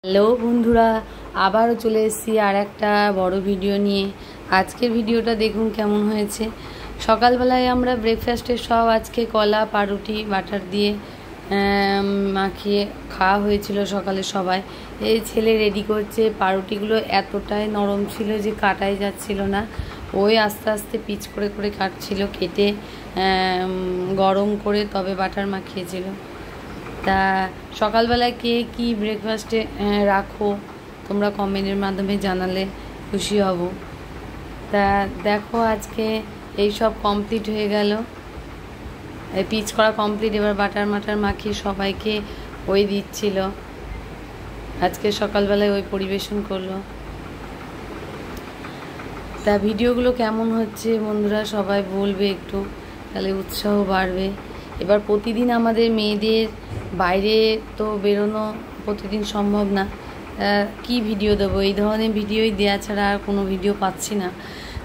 Hello বন্ধুরা, আবারও চলে এসেছি আর একটা বড় ভিডিও নিয়ে। আজকের ভিডিওটা দেখুন কেমন হয়েছে। সকালবেলায় আমরা ব্রেকফাস্টে সব আজকে কলা পাউরুটি বাটার দিয়ে মাখিয়ে খাওয়া হয়েছিল সকালে সবাই। এই ছেলে রেডি করছে, পাউরুটিগুলো এতটাই নরম ছিল যে কাটাই যাচ্ছিল না। ওই আস্তে আস্তে পিচ করে করে কাটছিল, কেটে গরম করে তবে বাটার মাখিয়েছিল। তা সকালবেলায় কে কী ব্রেকফাস্টে রাখো তোমরা কমেন্টের মাধ্যমে জানালে খুশি হব। তা দেখো আজকে এই সব কমপ্লিট হয়ে গেল, এই পিচ করা কমপ্লিট। এবার বাটার মাখিয়ে সবাইকে ওই দিচ্ছিল। আজকে সকালবেলায় ওই পরিবেশন করলো। তা ভিডিওগুলো কেমন হচ্ছে বন্ধুরা সবাই বলবে একটু, তাহলে উৎসাহ বাড়বে। এবার প্রতিদিন আমাদের মেয়েদের বাইরে তো বেরোনো প্রতিদিন সম্ভব না, কি ভিডিও দেবো, এই ধরনের ভিডিওই দেওয়া ছাড়া আর কোনো ভিডিও পাচ্ছি না।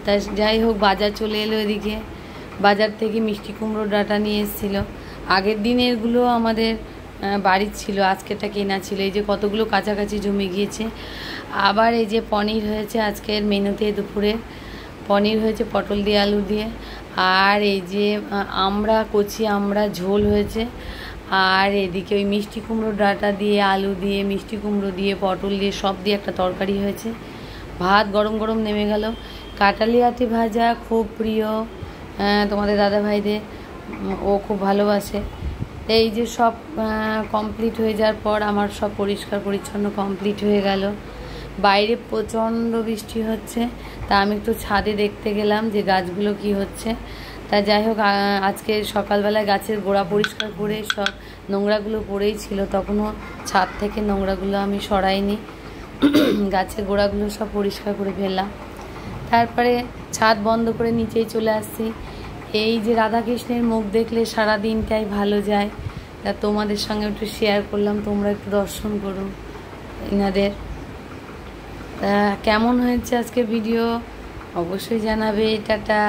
তাই যাই হোক, বাজার চলে এলো এদিকে। বাজার থেকে মিষ্টি কুমড়ো ডাঁটা নিয়ে এসেছিলো। আগের দিনেরগুলো আমাদের বাড়ির ছিল, আজকেরটা কেনা ছিল। এই যে কতগুলো কাছাকাছি জমে গিয়েছে। আবার এই যে পনির হয়েছে আজকের মেনুতে, দুপুরে পনির হয়েছে পটল দিয়ে আলু দিয়ে। আর এই যে কচি আমরা ঝোল হয়েছে। আর এদিকে ওই মিষ্টি কুমড়ো ডাঁটা দিয়ে আলু দিয়ে মিষ্টি কুমড়ো দিয়ে পটল দিয়ে সব দিয়ে একটা তরকারি হয়েছে। ভাত গরম গরম নেমে গেল। কাঁঠালি আটি ভাজা খুব প্রিয় তোমাদের দাদাভাইদের, ও খুব ভালোবাসে। এই যে সব কমপ্লিট হয়ে যাওয়ার পর আমার সব পরিষ্কার পরিচ্ছন্ন কমপ্লিট হয়ে গেল। বাইরে প্রচণ্ড বৃষ্টি হচ্ছে, তা আমি একটু ছাদে দেখতে গেলাম যে গাছগুলো কি হচ্ছে। তা যাই হোক, আজকে সকালবেলায় গাছের গোড়া পরিষ্কার করে সব নোংরাগুলো পড়েই ছিল, তখনও ছাদ থেকে নোংরাগুলো আমি সরাইনি। গাছের গোড়াগুলো সব পরিষ্কার করে ফেললাম। তারপরে ছাদ বন্ধ করে নিচেই চলে আসছি। এই যে রাধাকৃষ্ণের মুখ দেখলে সারা দিনটাই ভালো যায়, তা তোমাদের সঙ্গে একটু শেয়ার করলাম, তোমরা একটু দর্শন করো এনাদের। তা কেমন হয়েছে আজকে ভিডিও অবশ্যই জানাবে। টাটা।